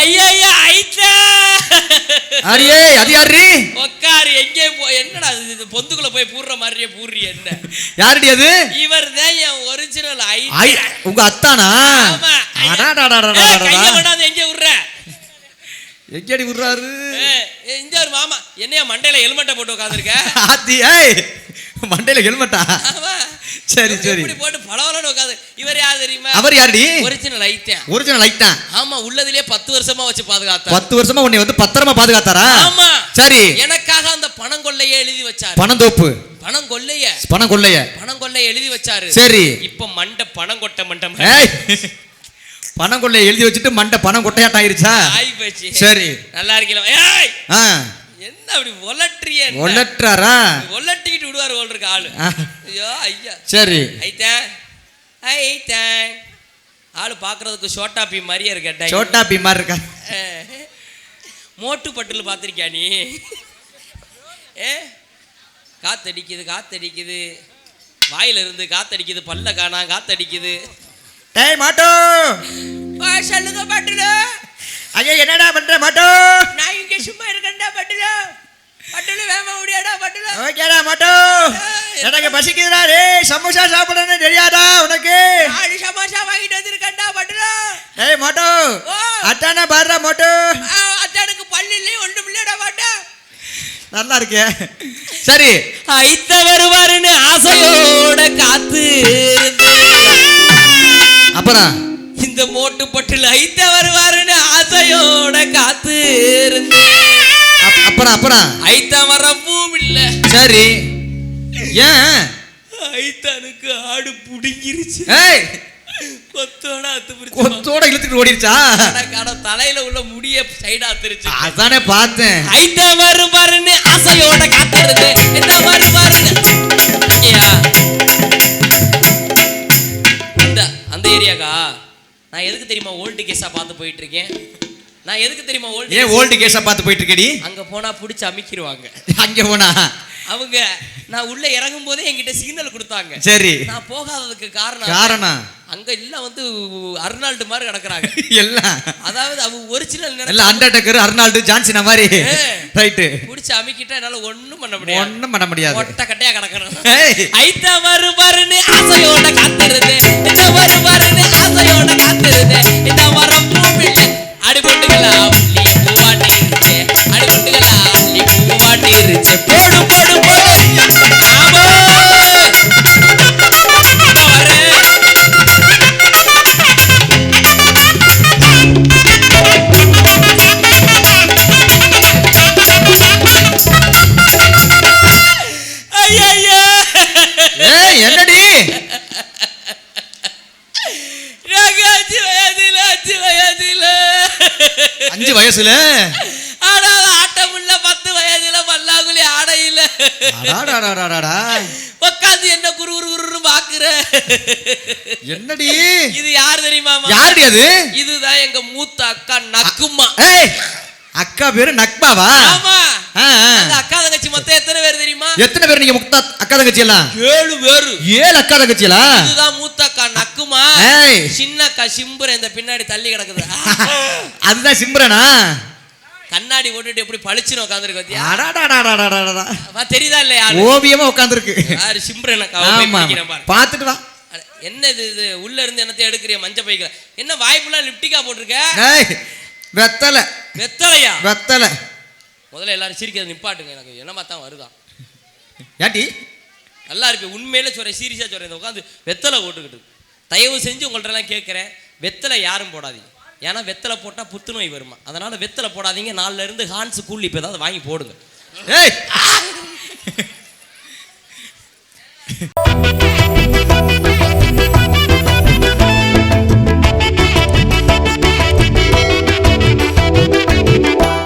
ஐயா ஐட்டா அரியே அது யாரு உட்காரு எங்கே என்னடா இது பொந்துக்குள்ள போய் பூர்ற மாதிரியே பூர்றி என்ன யாருடி அது இவர் தான் என் ஒரிஜினல் உங்க அத்தானா ஆமா கைய கொண்டாந்து எங்கே விடுற எங்கடி விடுறாரு இந்த ஒரு மாமா என்னையா மண்டையில ஹெல்மெட்டை போட்டு உட்காந்துருக்க ஆத்தி ஏய் மண்டையில ஹெல்மெட்டா ஆமா சரி சரி இப்படி போட்டு பலவலன்னு உட்காந்து இவர் யார் தெரியுமா அவர் யாருடி ஒரிஜினல் ஐட்டேன் ஒரிஜினல் ஐட்டேன் ஆமா உள்ளதிலே 10 வருஷமா வச்சு பாதுகாத்தார் 10 வருஷமா உன்னை வந்து பத்திரமா பாதுகாத்தாரா ஆமா சரி எனக்காக அந்த பணம் கொள்ளையே எழுதி வச்சாரு பணம் தோப்பு பணம் கொள்ளைய எழுதி வச்சாரு சரி இப்ப மண்டை பணம் கொட்ட மண்டம் பணம் கொள்ளைய எழுதி வச்சுட்டு மண்டை பணம் கொட்டையாட்ட ஆயிருச்சா ஆயி போச்சு சரி நல்லா இருக்கீங்களா ஏய் என்ன அப்படி ஒலட்றியே ஒலட்றாரா ஒலட்டிக்கிட்டு விடுவார் போல இருக்கு ஆளு ஐயோ ஐயா சரி ஐட்டேன் ஆளு பாக்குறதுக்கு சோட்டா பீ மாதிரியே இருக்க சோட்டா பீ மாதிரி இருக்கா மோட்டு பட்டுல பாத்திருக்கியா நீ காத்தடிக்குது வாயில இருந்து காத்தடிக்குது பல்ல காணா காத்தடிக்குது டேய் மாட்டோ சொல்லுங்க பட்டுல ஐயா என்னடா பண்ற மாட்டோ நான் இங்க சும்மா இருக்கேன்டா பட்டுல வேமா ஓடியாடா பட்டுல ஓகேடா மாட்டோ எனக்கு பசிக்குதுடா டேய் சமோசா சாப்பிடணும்னு தெரியாதா உனக்கு நான் சமோசா வாங்கிட்டு வந்திருக்கேன்டா பட்டுல டேய் மாட்டோ அட்டானா பாருடா மாட்டோ அட்டானுக்கு பல்லு இல்ல ஒண்ணும் இல்லடா மாட்டா நல்லா இருக்கே சரி ஐத்த வருவாருன்னு ஆசையோட காத்து அப்புறம் இந்த மோட்டு பட்டுல ஐத்த வருவாருன்னு ஆசையோட காத்து அப்புறம் ஐத்த வரவும் இல்ல சரி ஏன் ஐத்தானுக்கு ஆடு புடுங்கிருச்சு கொத்தோட இழுத்துட்டு ஓடிருச்சா தலையில உள்ள முடிய சைடா திருச்சு அதானே பார்த்தேன் ஐத்த வருவாருன்னு ஆசையோட காத்திருந்து என்ன வருவாருன்னு அந்த ஏரியாக்கா நான் எதுக்கு தெரியுமா ஓல்டு கேஸா பார்த்து போயிட்டு இருக்கேன் ஓல்டு கேஸா பார்த்து போயிட்டு இருக்கடி அங்க போனா புடிச்சு அமிக்கிடுவாங்க அங்க போனா அவங்க நான் உள்ள இறங்கும் போதே என்கிட்ட சிக்னல் கொடுத்தாங்க சரி நான் போகாததுக்கு காரணம் அங்க எல்லாம் வந்து அர்னால்டு மாதிரி கிடக்குறாங்க எல்லாம் அதாவது அவங்க ஒரிஜினல் எல்லாம் அண்டர்டேக்கர் அர்னால்டு ஜான்சினா மாதிரி ரைட் புடிச்சு அமிக்கிட்டா என்னால ஒண்ணும் பண்ண முடியாது ஒட்ட கட்டையா கிடக்கணும் ஐத்த வருவாருன்னு ஆசையோட காத்திருந்தே இந்த வருவாருன்னு ஆசையோட காத்திருந்தே இந்த வரப்பும் இல்லை அடிபட்டுகளா அள்ளி பூவாட்டி இருச்சே அடிபட்டுகளா அள்ளி பூவாட்டி இருச்சே போடு என்னடி 5 வயசுல ஆட்டமுள்ள 10 வயதுல பல்லாங்குழி ஆடையில உட்காந்து என்ன குரு பாக்குற என்னடி இது யார் தெரியுமா யாருடி அது இதுதான் எங்க மூத்த அக்கா நக்குமா அக்கா பேரு நக்பாவா ஆமா அந்த அக்கா தங்கச்சி மொத்தம் எத்தனை பேர் தெரியுமா எத்தனை பேர் நீங்க முக்தா அக்கா தங்கச்சி எல்லாம் 7 பேர் 7 அக்கா தங்கச்சி எல்லாம் இதுதான் மூத்த அக்கா நக்குமா சின்ன அக்கா சிம்புர இந்த பின்னாடி தள்ளி கிடக்குது அதுதான் சிம்பரனா கண்ணாடி போட்டுட்டு எப்படி பளிச்சுன்னு உட்கார்ந்திருக்கு பாத்தியா தெரியுதா இல்லையா ஓவியமா உட்கார்ந்திருக்கு யாரு சிம்பரன் அக்கா பாத்துட்டு வா என்ன இது உள்ள இருந்து என்னத்தை எடுக்கிறிய மஞ்ச பைக்கல என்ன வாய்ப்புலாம் லிப்டிக்கா போட்டிருக்க வெத்தலையா முதல்ல எல்லாரும் சிரிக்கிறது நிப்பாட்டுங்க எனக்கு என்னமா தான் வருதான் ஏட்டி நல்லா இருக்கு உண்மையில சொல்றேன் சீரியஸா சொல்றேன் உட்காந்து வெத்தலை போட்டுக்கிட்டு தயவு செஞ்சு உங்கள்ட்ட எல்லாம் கேட்கிறேன் வெத்தலை யாரும் போடாதீங்க ஏன்னா வெத்தலை போட்டா புத்துநோய் வருமா அதனால வெத்தலை போடாதீங்க 4ல இருந்து ஹான்ஸ் கூலி இப்போ ஏதாவது வாங்கி போடுங்க